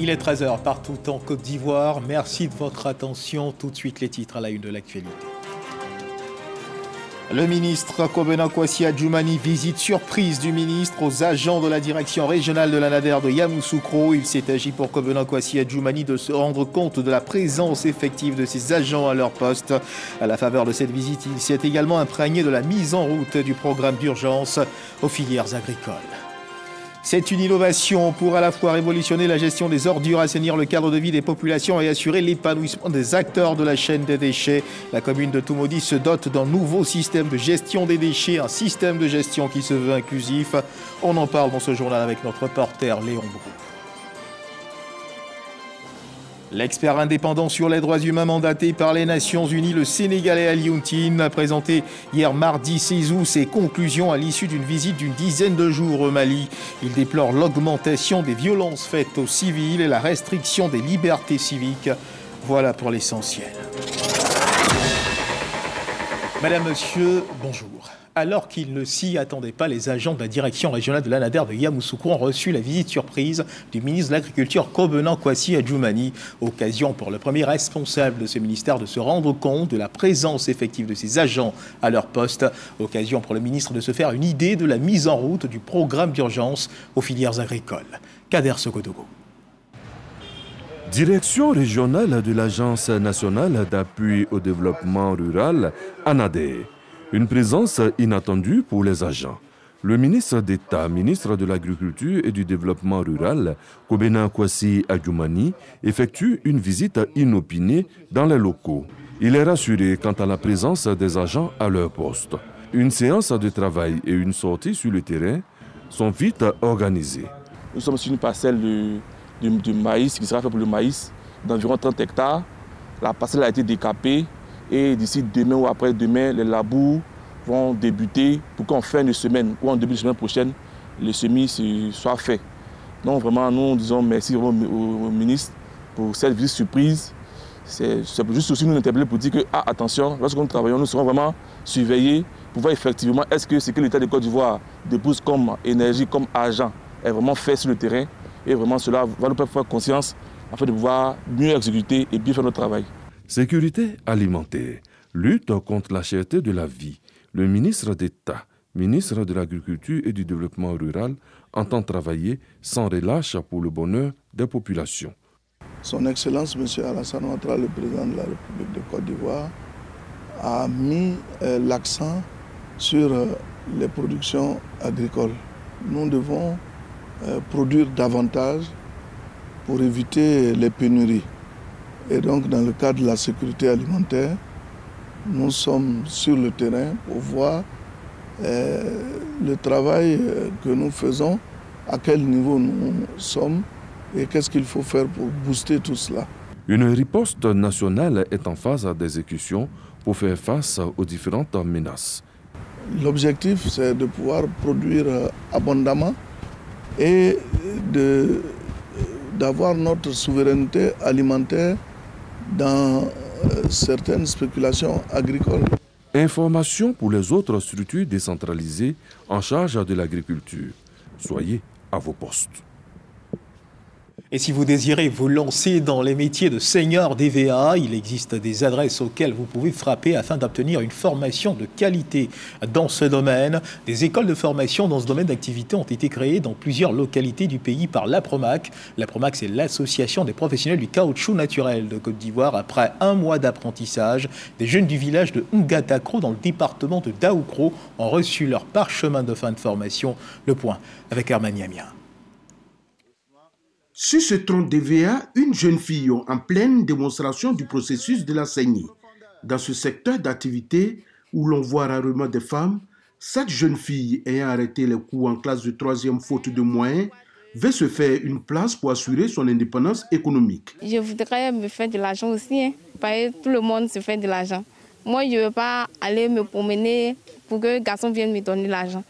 Il est 13h partout en Côte d'Ivoire. Merci de votre attention. Tout de suite les titres à la une de l'actualité. Le ministre Kobena Kwasi Adjoumani, visite surprise du ministre aux agents de la direction régionale de l'ANADER de Yamoussoukro. Il s'est agi pour Kobena Kwasi Adjoumani de se rendre compte de la présence effective de ces agents à leur poste. À la faveur de cette visite, il s'est également imprégné de la mise en route du programme d'urgence aux filières agricoles. C'est une innovation pour à la fois révolutionner la gestion des ordures, assainir le cadre de vie des populations et assurer l'épanouissement des acteurs de la chaîne des déchets. La commune de Toumoudi se dote d'un nouveau système de gestion des déchets, un système de gestion qui se veut inclusif. On en parle dans ce journal avec notre reporter Léon Brou. L'expert indépendant sur les droits humains mandaté par les Nations Unies, le Sénégalais Ali Ountine, a présenté hier mardi 16 août ses conclusions à l'issue d'une visite d'une dizaine de jours au Mali. Il déplore l'augmentation des violences faites aux civils et la restriction des libertés civiques. Voilà pour l'essentiel. Madame, monsieur, bonjour. Alors qu'ils ne s'y attendaient pas, les agents de la direction régionale de l'ANADER de Yamoussoukro ont reçu la visite surprise du ministre de l'Agriculture Kobena Kwasi Adjoumani. Occasion pour le premier responsable de ce ministère de se rendre compte de la présence effective de ces agents à leur poste. Occasion pour le ministre de se faire une idée de la mise en route du programme d'urgence aux filières agricoles. Kader Sokodogo. Direction régionale de l'Agence nationale d'appui au développement rural, ANADER. Une présence inattendue pour les agents. Le ministre d'État, ministre de l'Agriculture et du Développement rural, Kobena Kwasi Adjoumani, effectue une visite inopinée dans les locaux. Il est rassuré quant à la présence des agents à leur poste. Une séance de travail et une sortie sur le terrain sont vite organisées. Nous sommes sur une parcelle du maïs qui sera fait pour le maïs d'environ 30 hectares. La parcelle a été décapée. Et d'ici demain ou après-demain, les labours vont débuter pour qu'en fin de semaine ou en début de semaine prochaine, le semis soit fait. Donc vraiment, nous disons merci au ministre pour cette visite surprise. C'est juste aussi nous interpeller pour dire que, attention, lorsque nous travaillons, nous serons vraiment surveillés pour voir effectivement est-ce que ce que l'État de Côte d'Ivoire dépose comme énergie, comme argent, est vraiment fait sur le terrain. Et vraiment, cela va nous faire conscience afin de pouvoir mieux exécuter et bien faire notre travail. Sécurité alimentaire, lutte contre la cherté de la vie. Le ministre d'État, ministre de l'Agriculture et du Développement rural, entend travailler sans relâche pour le bonheur des populations. Son Excellence, M. Alassane Ouattara, le président de la République de Côte d'Ivoire, a mis l'accent sur les productions agricoles. Nous devons produire davantage pour éviter les pénuries. Et donc, dans le cadre de la sécurité alimentaire, nous sommes sur le terrain pour voir le travail que nous faisons, à quel niveau nous sommes et qu'est-ce qu'il faut faire pour booster tout cela. Une riposte nationale est en phase d'exécution pour faire face aux différentes menaces. L'objectif, c'est de pouvoir produire abondamment et d'avoir notre souveraineté alimentaire dans certaines spéculations agricoles. Information pour les autres structures décentralisées en charge de l'agriculture. Soyez à vos postes. Et si vous désirez vous lancer dans les métiers de senior DVA, il existe des adresses auxquelles vous pouvez frapper afin d'obtenir une formation de qualité dans ce domaine. Des écoles de formation dans ce domaine d'activité ont été créées dans plusieurs localités du pays par l'APROMAC. L'APROMAC, c'est l'association des professionnels du caoutchouc naturel de Côte d'Ivoire. Après un mois d'apprentissage, des jeunes du village de Ngatakro, dans le département de Daoukro, ont reçu leur parchemin de fin de formation. Le point avec Herman Yamia. Sur ce tronc DVA, une jeune fille en pleine démonstration du processus de la saignée. Dans ce secteur d'activité où l'on voit rarement des femmes, cette jeune fille ayant arrêté les cours en classe de 3e faute de moyens, veut se faire une place pour assurer son indépendance économique. Je voudrais me faire de l'argent aussi, parce que tout le monde se fait de l'argent. Moi, je ne veux pas aller me promener pour que le garçon vienne me donner l'argent.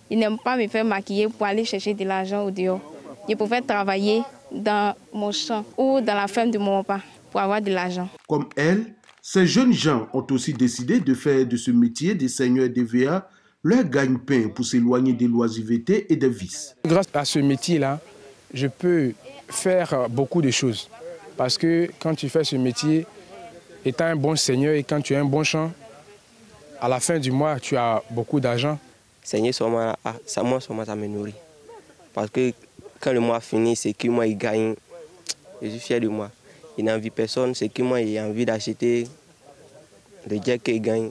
Il n'aime pas me faire maquiller pour aller chercher de l'argent au dehors. Je préfère travailler dans mon champ ou dans la ferme de mon papa pour avoir de l'argent. Comme elle, ces jeunes gens ont aussi décidé de faire de ce métier des seigneurs DVA leur gagne-pain pour s'éloigner des loisivetés et des vices. Grâce à ce métier-là, je peux faire beaucoup de choses. Parce que quand tu fais ce métier, étant un bon seigneur et quand tu as un bon champ, à la fin du mois, tu as beaucoup d'argent. Seigneur, ça me nourrit. Parce que quand le mois finit, c'est que moi, il gagne. Je suis fier de moi. Il n'envie personne, c'est que moi, il a envie d'acheter le jet qu'il gagne.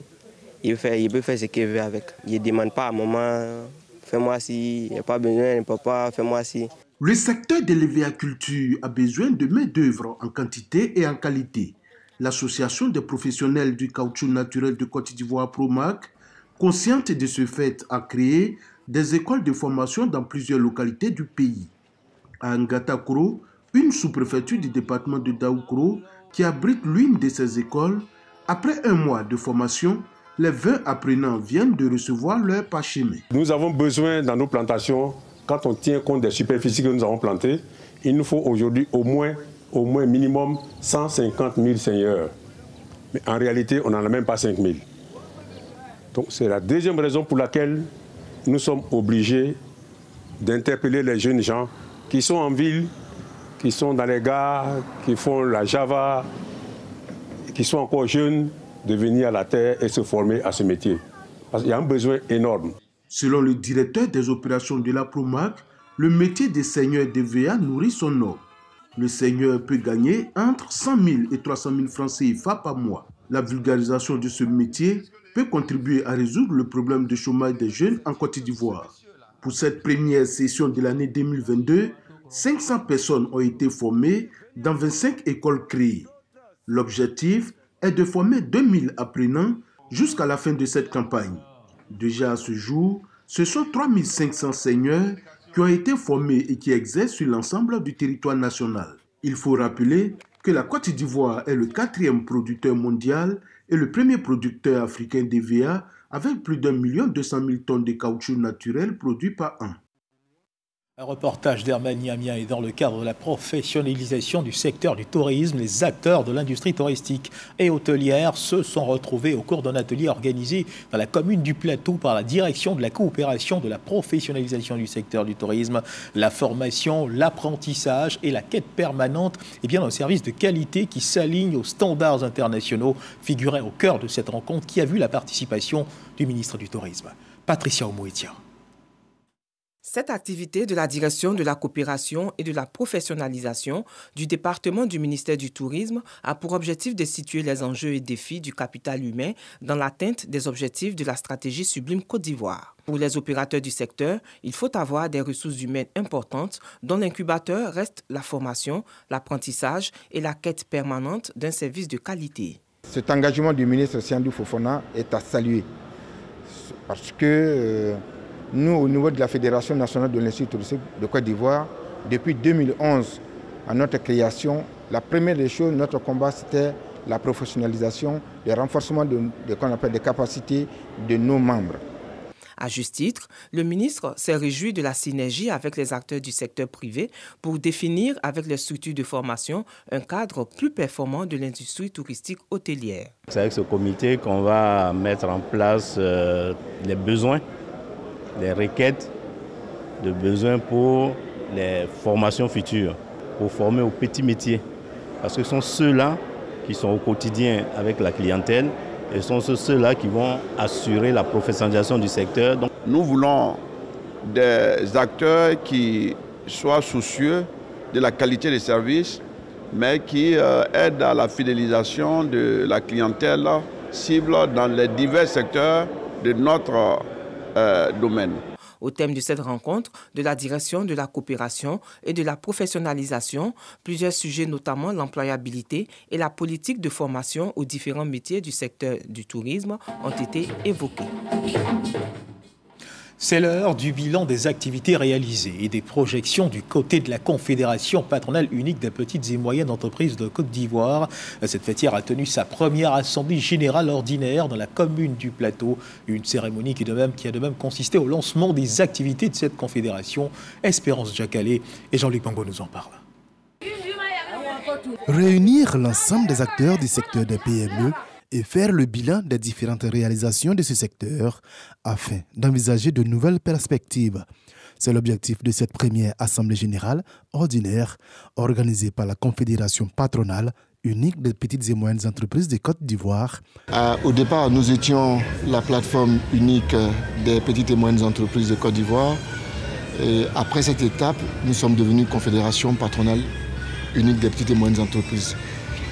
Il peut faire ce qu'il veut avec. Il ne demande pas à maman, fais-moi ci, il n'y a pas besoin, papa, fais-moi ci. Le secteur de l'élevage a besoin de main-d'œuvre en quantité et en qualité. L'Association des professionnels du caoutchouc naturel de Côte d'Ivoire, PROMAC, consciente de ce fait, a créé des écoles de formation dans plusieurs localités du pays. À Ngatakoro, une sous-préfecture du département de Daoukro, qui abrite l'une de ces écoles, après un mois de formation, les 20 apprenants viennent de recevoir leur parchemin. Nous avons besoin dans nos plantations, quand on tient compte des superficies que nous avons plantées, il nous faut aujourd'hui au moins minimum 150 000 seigneurs. Mais en réalité, on n'en a même pas 5 000. Donc c'est la deuxième raison pour laquelle nous sommes obligés d'interpeller les jeunes gens qui sont en ville, qui sont dans les gares, qui font la Java, qui sont encore jeunes, de venir à la terre et se former à ce métier. Parce qu'il y a un besoin énorme. Selon le directeur des opérations de la PROMAC, le métier des seigneurs DVA nourrit son homme. Le seigneur peut gagner entre 100 000 et 300 000 francs CFA par mois. La vulgarisation de ce métier peut contribuer à résoudre le problème de chômage des jeunes en Côte d'Ivoire. Pour cette première session de l'année 2022, 500 personnes ont été formées dans 25 écoles créées. L'objectif est de former 2000 apprenants jusqu'à la fin de cette campagne. Déjà à ce jour, ce sont 3500 seigneurs qui ont été formés et qui exercent sur l'ensemble du territoire national. Il faut rappeler que la Côte d'Ivoire est le 4e producteur mondial et le premier producteur africain d'EVA avec plus d'1 200 000 tonnes de caoutchouc naturel produits par an. Un reportage d'Herman Niamia et dans le cadre de la professionnalisation du secteur du tourisme, les acteurs de l'industrie touristique et hôtelière se sont retrouvés au cours d'un atelier organisé dans la commune du Plateau par la direction de la coopération de la professionnalisation du secteur du tourisme. La formation, l'apprentissage et la quête permanente d'un service de qualité qui s'aligne aux standards internationaux figuraient au cœur de cette rencontre qui a vu la participation du ministre du Tourisme, Patricia Oumouetia. Cette activité de la direction de la coopération et de la professionnalisation du département du ministère du Tourisme a pour objectif de situer les enjeux et défis du capital humain dans l'atteinte des objectifs de la stratégie Sublime Côte d'Ivoire. Pour les opérateurs du secteur, il faut avoir des ressources humaines importantes dont l'incubateur reste la formation, l'apprentissage et la quête permanente d'un service de qualité. Cet engagement du ministre Siandou Fofana est à saluer parce que nous, au niveau de la Fédération nationale de l'Institut touristique de Côte d'Ivoire, depuis 2011, à notre création, la première des choses, notre combat, c'était la professionnalisation, le renforcement qu'on appelle des capacités de nos membres. À juste titre, le ministre s'est réjoui de la synergie avec les acteurs du secteur privé pour définir avec les structures de formation un cadre plus performant de l'industrie touristique hôtelière. C'est avec ce comité qu'on va mettre en place les besoins, les requêtes de besoins pour les formations futures, pour former aux petits métiers. Parce que ce sont ceux-là qui sont au quotidien avec la clientèle et ce sont ceux-là qui vont assurer la professionnalisation du secteur. Donc, nous voulons des acteurs qui soient soucieux de la qualité des services, mais qui aident à la fidélisation de la clientèle cible dans les divers secteurs de notre domaine. Au thème de cette rencontre, de la direction de la coopération et de la professionnalisation, plusieurs sujets, notamment l'employabilité et la politique de formation aux différents métiers du secteur du tourisme, ont été évoqués. C'est l'heure du bilan des activités réalisées et des projections du côté de la Confédération patronale unique des petites et moyennes entreprises de Côte d'Ivoire. Cette fêtière a tenu sa première assemblée générale ordinaire dans la commune du Plateau. Une cérémonie qui a de même consisté au lancement des activités de cette confédération. Espérance Jacalé et Jean-Luc Bango nous en parlent. Réunir l'ensemble des acteurs du secteur des PME et faire le bilan des différentes réalisations de ce secteur afin d'envisager de nouvelles perspectives. C'est l'objectif de cette première Assemblée générale ordinaire organisée par la Confédération patronale unique des petites et moyennes entreprises de Côte d'Ivoire. Au départ, nous étions la plateforme unique des petites et moyennes entreprises de Côte d'Ivoire. Et après cette étape, nous sommes devenus Confédération patronale unique des petites et moyennes entreprises.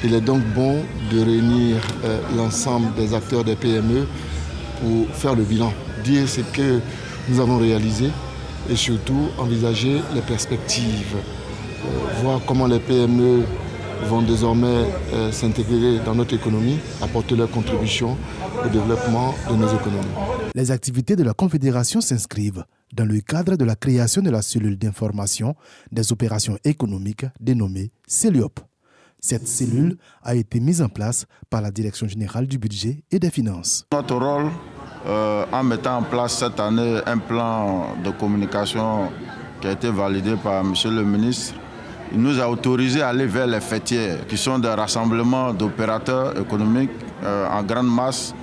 Il est donc bon de réunir l'ensemble des acteurs des PME pour faire le bilan, dire ce que nous avons réalisé et surtout envisager les perspectives, voir comment les PME vont désormais s'intégrer dans notre économie, apporter leur contribution au développement de nos économies. Les activités de la Confédération s'inscrivent dans le cadre de la création de la cellule d'information des opérations économiques dénommée CELIOP. Cette cellule a été mise en place par la Direction générale du budget et des finances. Notre rôle, en mettant en place cette année un plan de communication qui a été validé par M. le ministre, il nous a autorisé à aller vers les fêtières, qui sont des rassemblements d'opérateurs économiques en grande masse,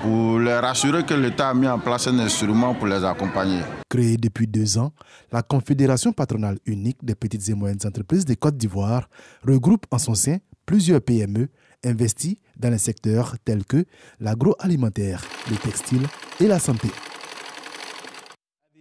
pour les rassurer que l'État a mis en place un instrument pour les accompagner. Créée depuis 2 ans, la Confédération patronale unique des petites et moyennes entreprises de Côte d'Ivoire regroupe en son sein plusieurs PME investis dans les secteurs tels que l'agroalimentaire, le textile et la santé.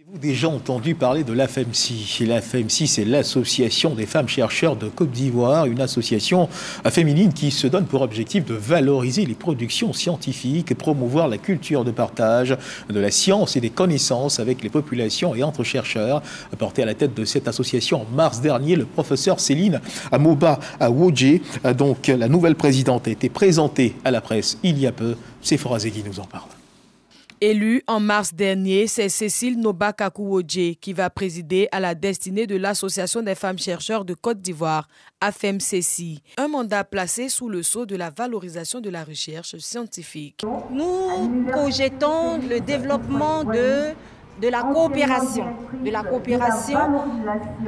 Avez-vous déjà entendu parler de l'AFEMSI? L'AFEMSI, c'est l'Association des femmes chercheurs de Côte d'Ivoire, une association féminine qui se donne pour objectif de valoriser les productions scientifiques et promouvoir la culture de partage de la science et des connaissances avec les populations et entre chercheurs. Porté à la tête de cette association en mars dernier, le professeur Céline Amoba Awodje, donc la nouvelle présidente, a été présentée à la presse il y a peu. Sephora Zegui nous en parle. Élue en mars dernier, c'est Cécile Nobakakuwodje qui va présider à la destinée de l'Association des femmes chercheurs de Côte d'Ivoire, AFEMCECI, un mandat placé sous le sceau de la valorisation de la recherche scientifique. Nous projetons le développement de la coopération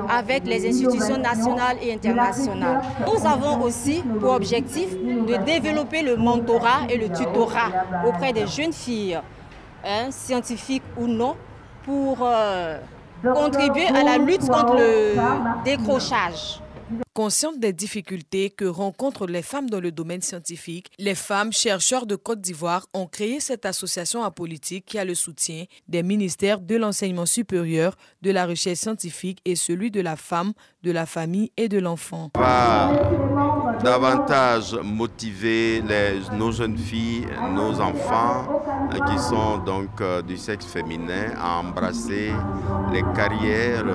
avec les institutions nationales et internationales. Nous avons aussi pour objectif de développer le mentorat et le tutorat auprès des jeunes filles, scientifiques ou non, pour contribuer à la lutte contre le décrochage. Conscientes des difficultés que rencontrent les femmes dans le domaine scientifique, les femmes chercheurs de Côte d'Ivoire ont créé cette association apolitique qui a le soutien des ministères de l'enseignement supérieur, de la recherche scientifique et celui de la femme, de la famille et de l'enfant. Davantage motiver nos jeunes filles, nos enfants qui sont donc du sexe féminin à embrasser les carrières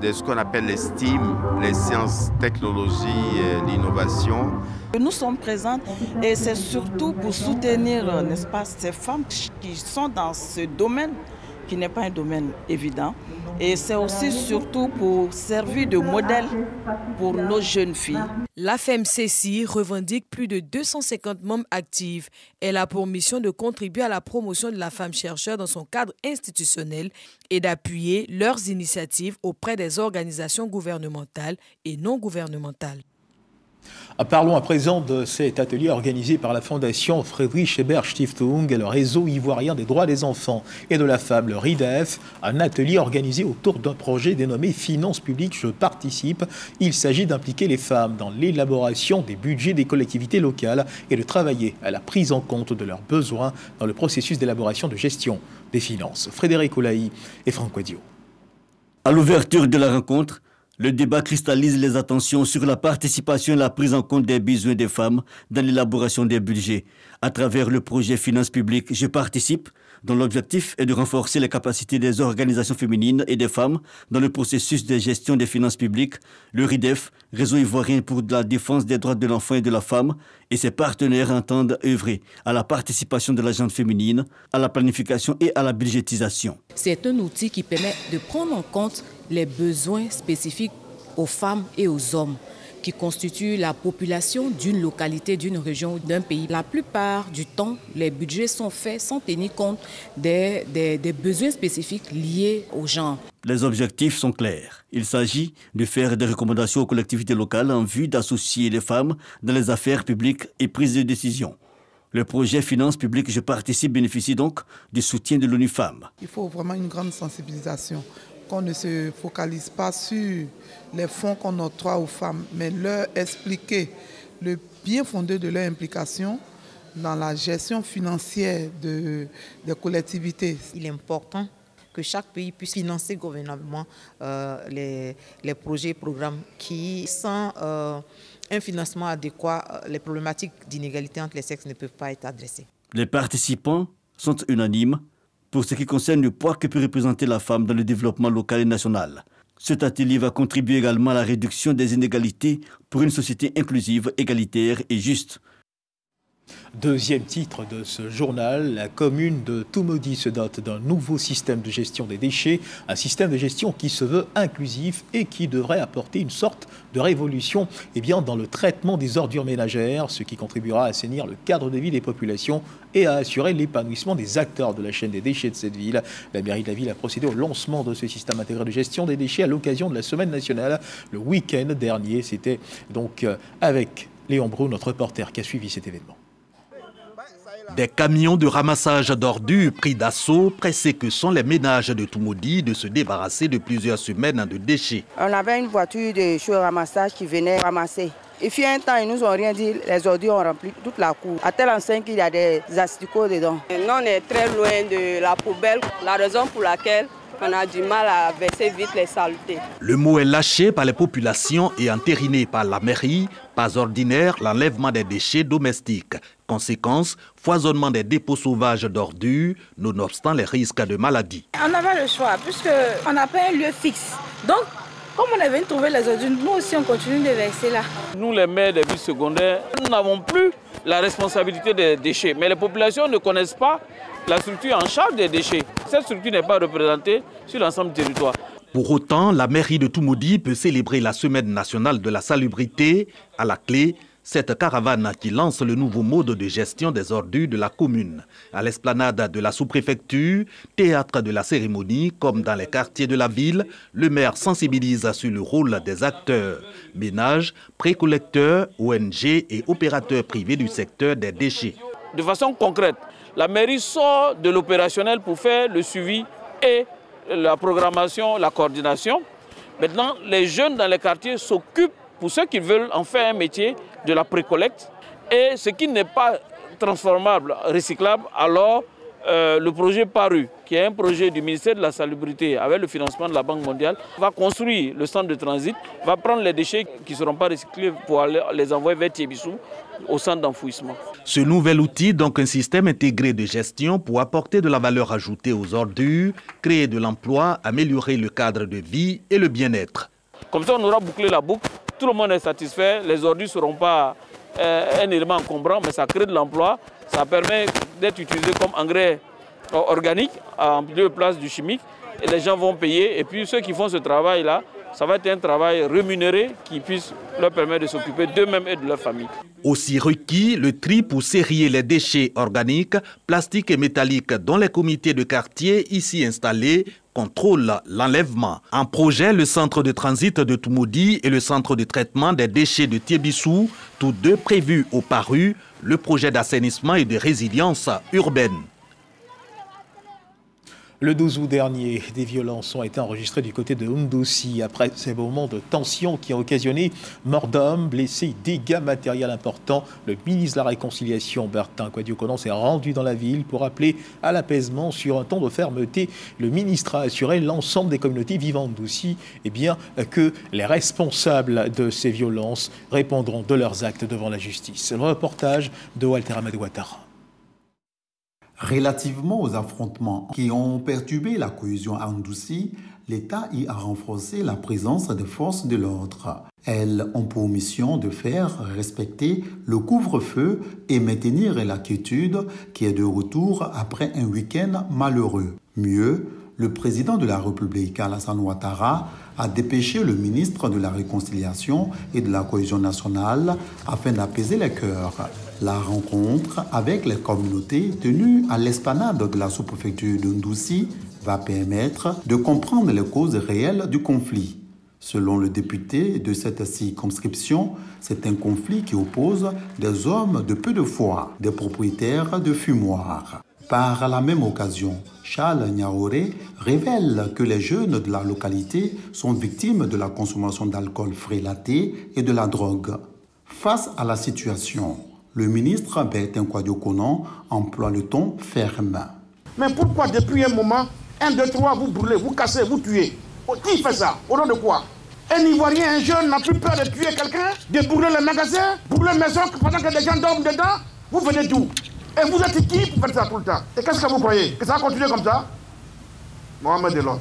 de ce qu'on appelle les STEAM, les sciences, technologies et l'innovation. Nous sommes présentes et c'est surtout pour soutenir, n'est-ce pas, ces femmes qui sont dans ce domaine qui n'est pas un domaine évident. Et c'est aussi surtout pour servir de modèle pour nos jeunes filles. L'AFEMCECI revendique plus de 250 membres actifs. Elle a pour mission de contribuer à la promotion de la femme chercheur dans son cadre institutionnel et d'appuyer leurs initiatives auprès des organisations gouvernementales et non gouvernementales. Parlons à présent de cet atelier organisé par la Fondation Friedrich Ebert Stiftung et le réseau ivoirien des droits des enfants et de la femme, le RIDEF, un atelier organisé autour d'un projet dénommé Finances publiques, je participe. Il s'agit d'impliquer les femmes dans l'élaboration des budgets des collectivités locales et de travailler à la prise en compte de leurs besoins dans le processus d'élaboration de gestion des finances. Frédéric Oulaï et Franck Wadio. À l'ouverture de la rencontre, le débat cristallise les attentions sur la participation et la prise en compte des besoins des femmes dans l'élaboration des budgets. À travers le projet Finances publiques, je participe, dont l'objectif est de renforcer les capacités des organisations féminines et des femmes dans le processus de gestion des finances publiques. Le RIDEF, Réseau ivoirien pour la défense des droits de l'enfant et de la femme, et ses partenaires entendent œuvrer à la participation de la gente féminine, à la planification et à la budgétisation. C'est un outil qui permet de prendre en compte les besoins spécifiques aux femmes et aux hommes qui constituent la population d'une localité, d'une région ou d'un pays. La plupart du temps, les budgets sont faits sans tenir compte des besoins spécifiques liés au genre. Les objectifs sont clairs. Il s'agit de faire des recommandations aux collectivités locales en vue d'associer les femmes dans les affaires publiques et prises de décision. Le projet Finances publiques, je participe bénéficie donc du soutien de l'ONU Femmes. Il faut vraiment une grande sensibilisation qu'on ne se focalise pas sur les fonds qu'on octroie aux femmes, mais leur expliquer le bien fondé de leur implication dans la gestion financière des collectivités. Il est important que chaque pays puisse financer gouvernementement les projets et programmes qui, sans un financement adéquat, les problématiques d'inégalité entre les sexes ne peuvent pas être adressées. Les participants sont unanimes pour ce qui concerne le poids que peut représenter la femme dans le développement local et national. Cet atelier va contribuer également à la réduction des inégalités pour une société inclusive, égalitaire et juste. Deuxième titre de ce journal, la commune de Toumoudi se dote d'un nouveau système de gestion des déchets, un système de gestion qui se veut inclusif et qui devrait apporter une sorte de révolution dans le traitement des ordures ménagères, ce qui contribuera à assainir le cadre de vie des populations et à assurer l'épanouissement des acteurs de la chaîne des déchets de cette ville. La mairie de la ville a procédé au lancement de ce système intégré de gestion des déchets à l'occasion de la semaine nationale le week-end dernier. C'était donc avec Léon Brou, notre reporter, qui a suivi cet événement. Des camions de ramassage d'ordures pris d'assaut, pressés que sont les ménages de Toumoudi de se débarrasser de plusieurs semaines de déchets. On avait une voiture de show ramassage qui venait ramasser. Il fut un temps, ils nous ont rien dit, les ordures ont rempli toute la cour. À telle enseigne qu'il y a des asticots dedans. Nous, on est très loin de la poubelle, la raison pour laquelle on a du mal à verser vite les saletés. Le mot est lâché par les populations et entériné par la mairie. Pas ordinaire, l'enlèvement des déchets domestiques. Conséquence, foisonnement des dépôts sauvages d'ordures, nonobstant les risques de maladies. On avait le choix, puisqu'on n'a pas un lieu fixe. Donc, comme on est venu trouver les ordures, nous aussi on continue de verser là. Nous, les maires des villes secondaires, nous n'avons plus la responsabilité des déchets. Mais les populations ne connaissent pas la structure en charge des déchets. Cette structure n'est pas représentée sur l'ensemble du territoire. Pour autant, la mairie de Toumoudi peut célébrer la semaine nationale de la salubrité. À la clé, cette caravane qui lance le nouveau mode de gestion des ordures de la commune. À l'esplanade de la sous-préfecture, théâtre de la cérémonie, comme dans les quartiers de la ville, le maire sensibilise sur le rôle des acteurs. Ménages, précollecteurs, ONG et opérateurs privés du secteur des déchets. De façon concrète, la mairie sort de l'opérationnel pour faire le suivi et la programmation, la coordination. Maintenant, les jeunes dans les quartiers s'occupent, pour ceux qui veulent en faire un métier, de la précollecte. Et ce qui n'est pas transformable, recyclable, alors le projet PARU, qui est un projet du ministère de la Salubrité avec le financement de la Banque mondiale, va construire le centre de transit, va prendre les déchets qui ne seront pas recyclés pour les envoyer vers Tiébissou, au centre d'enfouissement. Ce nouvel outil, donc un système intégré de gestion pour apporter de la valeur ajoutée aux ordures, créer de l'emploi, améliorer le cadre de vie et le bien-être. Comme ça, on aura bouclé la boucle, tout le monde est satisfait, les ordures ne seront pas un élément encombrant, mais ça crée de l'emploi, ça permet d'être utilisé comme engrais organique en lieu de place du chimique, et les gens vont payer, et puis ceux qui font ce travail-là, ça va être un travail rémunéré qui puisse leur permettre de s'occuper d'eux-mêmes et de leur famille. Aussi requis, le tri pour sérier les déchets organiques, plastiques et métalliques dont les comités de quartier ici installés contrôlent l'enlèvement. En projet, le centre de transit de Toumoudi et le centre de traitement des déchets de Tiébissou, tous deux prévus au PARU, le projet d'assainissement et de résilience urbaine. Le 12 août dernier, des violences ont été enregistrées du côté de Hundoussi après ces moments de tension qui ont occasionné mort d'hommes, blessés, dégâts matériels importants. Le ministre de la Réconciliation, Bertin Kouadiokonon, s'est rendu dans la ville pour appeler à l'apaisement sur un ton de fermeté. Le ministre a assuré l'ensemble des communautés vivant à Hundoussi que les responsables de ces violences répondront de leurs actes devant la justice. Le reportage de Walter Amadou Ouattara. Relativement aux affrontements qui ont perturbé la cohésion à Hundoussi, l'État y a renforcé la présence des forces de l'ordre. Elles ont pour mission de faire respecter le couvre-feu et maintenir la quiétude qui est de retour après un week-end malheureux. Mieux, le président de la République, Alassane Ouattara, a dépêché le ministre de la Réconciliation et de la Cohésion nationale afin d'apaiser les cœurs. La rencontre avec les communautés tenue à l'esplanade de la sous-préfecture de Hundoussi va permettre de comprendre les causes réelles du conflit. Selon le député de cette circonscription, c'est un conflit qui oppose des hommes de peu de foi, des propriétaires de fumoirs. Par la même occasion, Charles Niaoré révèle que les jeunes de la localité sont victimes de la consommation d'alcool frélaté et de la drogue. Face à la situation, le ministre Bertin Kwadiokonon emploie le ton ferme. Mais pourquoi depuis un moment, 1, 2, 3, vous brûlez, vous cassez, vous tuez? Qui fait ça? Au nom de quoi? Un Ivoirien, un jeune n'a plus peur de tuer quelqu'un, de brûler les magasins, brûler les maisons pendant que des gens dorment dedans? Vous venez d'où? Et vous êtes qui pour faire ça tout le temps? Et qu'est-ce que vous croyez? Que ça va continuer comme ça? Mohamed de l'autre.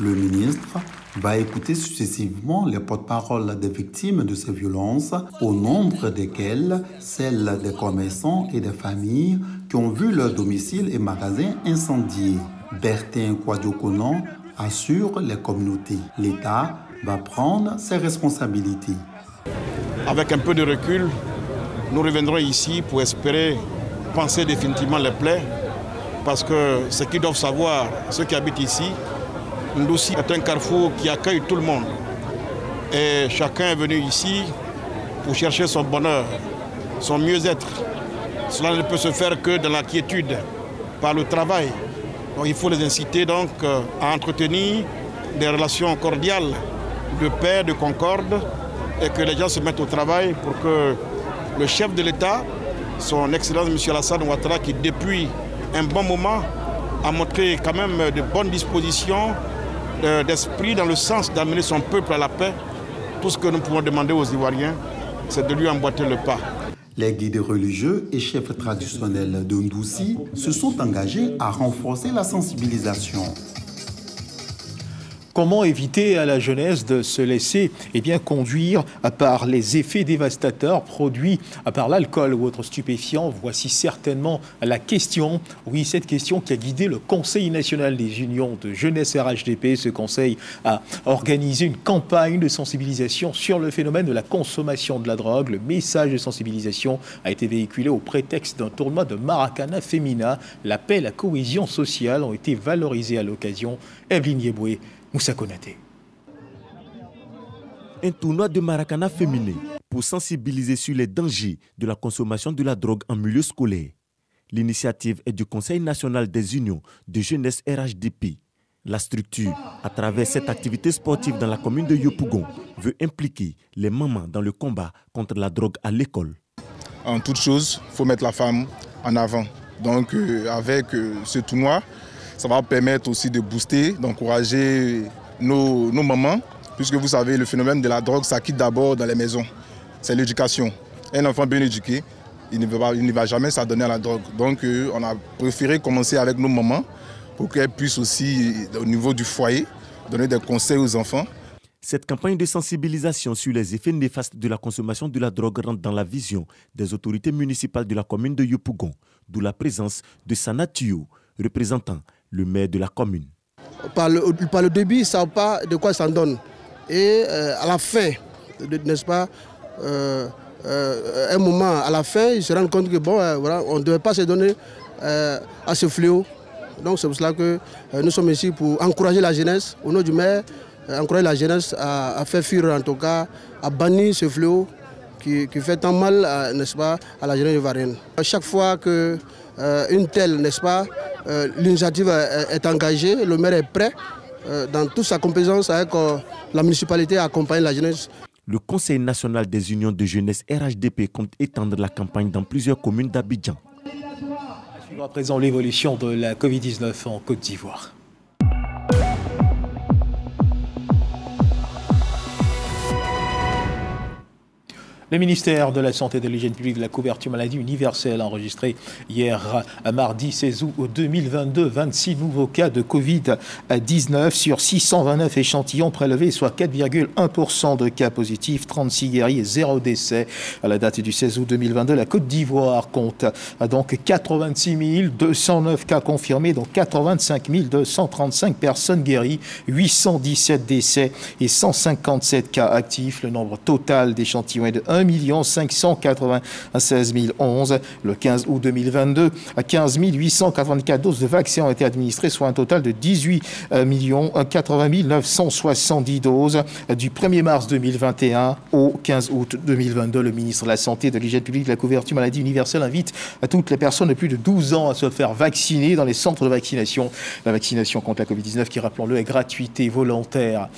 Le ministre va écouter successivement les porte-paroles des victimes de ces violences, au nombre desquelles celles des commerçants et des familles qui ont vu leur domicile et magasins incendiés. Bertin Kwadiokonon assure les communautés. L'État va prendre ses responsabilités. Avec un peu de recul, nous reviendrons ici pour espérer panser définitivement les plaies, parce que ce qu'ils doivent savoir, ceux qui habitent ici, Ndoussi est un carrefour qui accueille tout le monde. Et chacun est venu ici pour chercher son bonheur, son mieux-être. Cela ne peut se faire que dans la quiétude, par le travail. Donc il faut les inciter donc à entretenir des relations cordiales de paix, de concorde, et que les gens se mettent au travail pour que le chef de l'État, son Excellence M. Alassane Ouattara, qui depuis un bon moment a montré quand même de bonnes dispositions d'esprit dans le sens d'amener son peuple à la paix. Tout ce que nous pouvons demander aux Ivoiriens, c'est de lui emboîter le pas. Les guides religieux et chefs traditionnels de Ndoussi se sont engagés à renforcer la sensibilisation. Comment éviter à la jeunesse de se laisser conduire par les effets dévastateurs produits par l'alcool ou autres stupéfiants? Voici certainement la question. Oui, cette question qui a guidé le Conseil national des unions de jeunesse RHDP. Ce conseil a organisé une campagne de sensibilisation sur le phénomène de la consommation de la drogue. Le message de sensibilisation a été véhiculé au prétexte d'un tournoi de Maracana féminin. La paix et la cohésion sociale ont été valorisés à l'occasion. Evelyne Yeboué, Moussa Konaté. Un tournoi de Maracana féminin pour sensibiliser sur les dangers de la consommation de la drogue en milieu scolaire. L'initiative est du Conseil national des unions de jeunesse RHDP. La structure, à travers cette activité sportive dans la commune de Yopougon, veut impliquer les mamans dans le combat contre la drogue à l'école. En toute chose, il faut mettre la femme en avant. Donc avec ce tournoi, ça va permettre aussi de booster, d'encourager nos mamans, puisque vous savez, le phénomène de la drogue, ça quitte d'abord dans les maisons. C'est l'éducation. Un enfant bien éduqué, il ne va jamais s'adonner à la drogue. Donc on a préféré commencer avec nos mamans pour qu'elles puissent aussi, au niveau du foyer, donner des conseils aux enfants. Cette campagne de sensibilisation sur les effets néfastes de la consommation de la drogue rentre dans la vision des autorités municipales de la commune de Yopougon, d'où la présence de Sana Tuyo, représentant le maire de la commune. Par le début, ils ne savent pas de quoi ça donne. Et à la fin, n'est-ce pas, un moment, à la fin, ils se rendent compte que voilà, on ne devait pas se donner à ce fléau. Donc c'est pour cela que nous sommes ici pour encourager la jeunesse, au nom du maire, encourager la jeunesse à faire fuir, en tout cas, à bannir ce fléau qui fait tant mal, n'est-ce pas, à la jeunesse ivoirienne. À chaque fois que une telle, n'est-ce pas, l'initiative est engagée, le maire est prêt dans toute sa compétence avec la municipalité à accompagner la jeunesse. Le Conseil national des unions de jeunesse RHDP compte étendre la campagne dans plusieurs communes d'Abidjan. À suivre à présent l'évolution de la Covid-19 en Côte d'Ivoire. Le ministère de la Santé et de l'Hygiène publique de la couverture maladie universelle a enregistré hier, mardi 16 août 2022, 26 nouveaux cas de Covid-19 sur 629 échantillons prélevés, soit 4,1% de cas positifs, 36 guéris et 0 décès. À la date du 16 août 2022, la Côte d'Ivoire compte donc 86 209 cas confirmés, dont 85 235 personnes guéries, 817 décès et 157 cas actifs. Le nombre total d'échantillons est de 1 1 596 011. Le 15 août 2022, 15 884 doses de vaccins ont été administrées, soit un total de 18 80 970 doses. Du 1er mars 2021 au 15 août 2022, le ministre de la Santé, de l'Hygiène publique et de la couverture maladie universelle invite à toutes les personnes de plus de 12 ans à se faire vacciner dans les centres de vaccination. La vaccination contre la Covid-19 qui, rappelons-le, est gratuite et volontaire.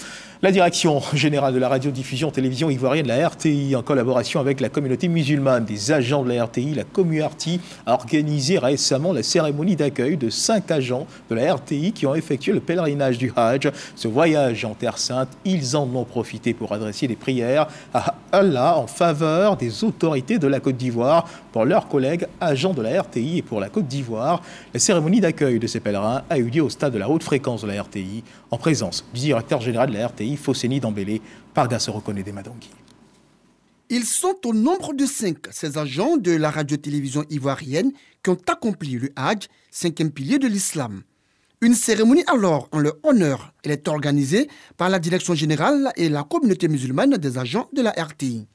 La direction générale de la radiodiffusion télévision ivoirienne, la RTI, en collaboration avec la communauté musulmane des agents de la RTI, la Commu-RTI, a organisé récemment la cérémonie d'accueil de 5 agents de la RTI qui ont effectué le pèlerinage du Hajj. Ce voyage en Terre Sainte, ils en ont profité pour adresser des prières à Allah en faveur des autorités de la Côte d'Ivoire pour leurs collègues agents de la RTI et pour la Côte d'Ivoire. La cérémonie d'accueil de ces pèlerins a eu lieu au stade de la haute fréquence de la RTI, en présence du directeur général de la RTI, Fosseni Dambélé. Parga se reconnaît des Madangui. Ils sont au nombre de 5, ces agents de la radio-télévision ivoirienne qui ont accompli le Hajj, 5e pilier de l'islam. Une cérémonie alors en leur honneur, elle est organisée par la direction générale et la communauté musulmane des agents de la RTI.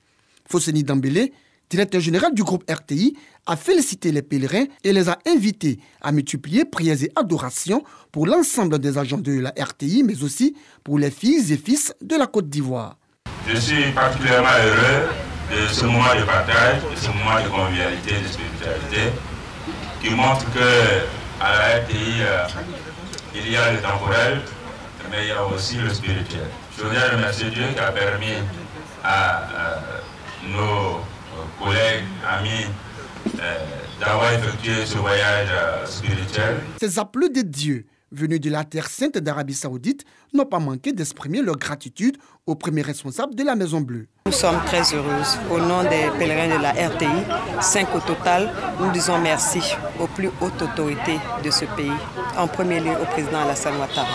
Fosseni Dambélé, directeur général du groupe RTI, a félicité les pèlerins et les a invités à multiplier prières et adorations pour l'ensemble des agents de la RTI, mais aussi pour les filles et fils de la Côte d'Ivoire. Je suis particulièrement heureux de ce moment de partage, de ce moment de convivialité, de spiritualité, qui montre qu'à la RTI, il y a le temporel, mais il y a aussi le spirituel. Je voudrais remercier Dieu qui a permis à nos collègues, amis, d'avoir effectué ce voyage spirituel. Ces appelés de Dieu venus de la Terre Sainte d'Arabie Saoudite n'ont pas manqué d'exprimer leur gratitude aux premiers responsables de la Maison Bleue. Nous sommes très heureuses. Au nom des pèlerins de la RTI, 5 au total, nous disons merci aux plus hautes autorités de ce pays. En premier lieu au président Alassane Ouattara,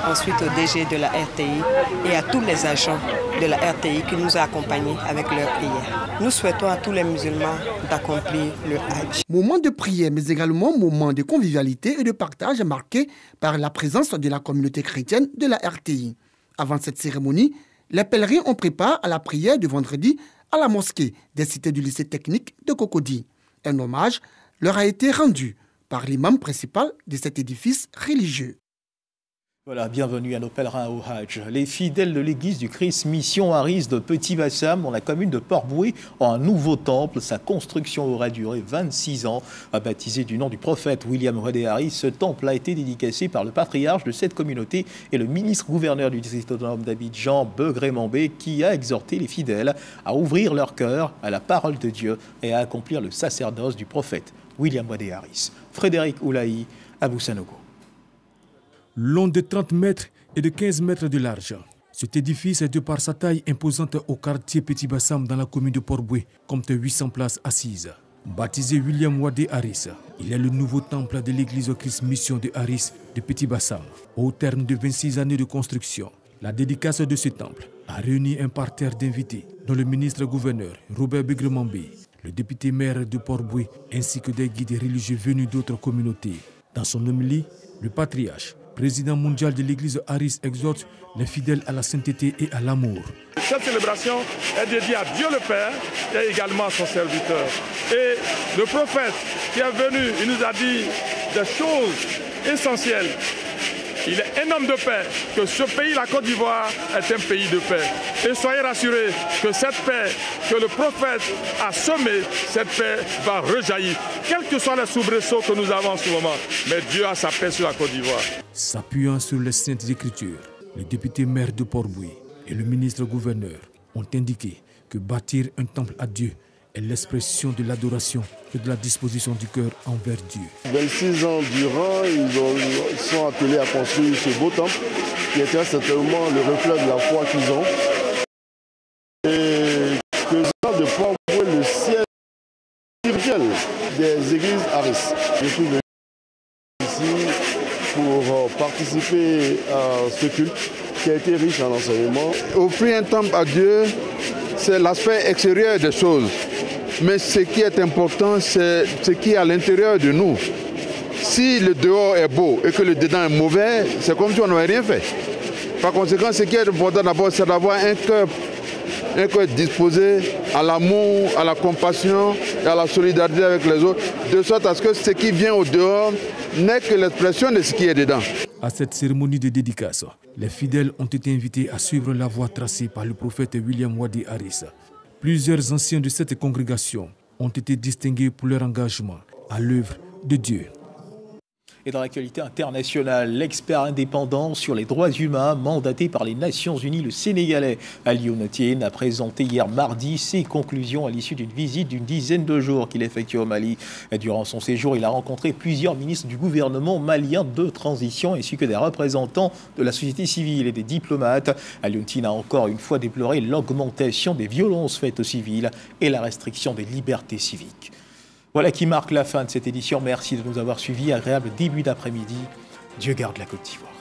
ensuite au DG de la RTI et à tous les agents de la RTI qui nous ont accompagnés avec leurs prières. Nous souhaitons à tous les musulmans d'accomplir le Hajj. Moment de prière, mais également moment de convivialité et de partage marqué par la présence de la communauté chrétienne de la RTI. Avant cette cérémonie, les pèlerins ont pris part à la prière de vendredi à la mosquée des cités du lycée technique de Cocody. Un hommage leur a été rendu par l'imam principal de cet édifice religieux. Voilà, bienvenue à nos pèlerins au Hajj. Les fidèles de l'église du Christ Mission Haris de Petit-Bassam, dans la commune de Port-Boué, ont un nouveau temple. Sa construction aurait duré 26 ans. Baptisé du nom du prophète William Wedé Haris, ce temple a été dédicacé par le patriarche de cette communauté et le ministre-gouverneur du district autonome d'Abidjan, Begré Mambé, qui a exhorté les fidèles à ouvrir leur cœur à la parole de Dieu et à accomplir le sacerdoce du prophète William Wedé Haris. Frédéric Oulaï, Abou Sanogo. Long de 30 mètres et de 15 mètres de large. Cet édifice est de par sa taille imposante au quartier Petit-Bassam dans la commune de Port-Boué, compte 800 places assises. Baptisé William Wedé Haris, il est le nouveau temple de l'église Christ Mission de Haris de Petit-Bassam. Au terme de 26 années de construction, la dédicace de ce temple a réuni un parterre d'invités, dont le ministre-gouverneur Robert Begré Mambé, le député-maire de Port-Boué, ainsi que des guides religieux venus d'autres communautés. Dans son homélie, le patriarche, président mondial de l'église Haris, exhorte les fidèles à la sainteté et à l'amour. Cette célébration est dédiée à Dieu le Père et également à son serviteur. Et le prophète qui est venu, il nous a dit des choses essentielles. Il est un homme de paix, que ce pays, la Côte d'Ivoire, est un pays de paix. Et soyez rassurés que cette paix que le prophète a semée, cette paix va rejaillir, quels que soient les soubresauts que nous avons en ce moment. Mais Dieu a sa paix sur la Côte d'Ivoire. S'appuyant sur les saintes écritures, le député-maire de Port-Boué et le ministre-gouverneur ont indiqué que bâtir un temple à Dieu est l'expression de l'adoration et de la disposition du cœur envers Dieu. 26 ans durant, ils sont appelés à construire ce beau temple qui était certainement le reflet de la foi qu'ils ont. Et que ça de Port-Boué, le ciel spirituel des églises Haris. Je suis venu ici pour participer à ce culte qui a été riche en enseignements. Offrir un temple à Dieu, c'est l'aspect extérieur des choses. Mais ce qui est important, c'est ce qui est à l'intérieur de nous. Si le dehors est beau et que le dedans est mauvais, c'est comme si on n'avait rien fait. Par conséquent, ce qui est important d'abord, c'est d'avoir un cœur il faut être disposé à l'amour, à la compassion et à la solidarité avec les autres, de sorte à ce que ce qui vient au dehors n'est que l'expression de ce qui est dedans. À cette cérémonie de dédicace, les fidèles ont été invités à suivre la voie tracée par le prophète William Wadi Harris. Plusieurs anciens de cette congrégation ont été distingués pour leur engagement à l'œuvre de Dieu. Et dans l'actualité internationale, l'expert indépendant sur les droits humains mandaté par les Nations Unies, le Sénégalais Ali Ounatiene, a présenté hier mardi ses conclusions à l'issue d'une visite d'une dizaine de jours qu'il effectue au Mali. Durant son séjour, il a rencontré plusieurs ministres du gouvernement malien de transition ainsi que des représentants de la société civile et des diplomates. Ali Ounatiene a encore une fois déploré l'augmentation des violences faites aux civils et la restriction des libertés civiques. Voilà qui marque la fin de cette édition. Merci de nous avoir suivis. Agréable début d'après-midi. Dieu garde la Côte d'Ivoire.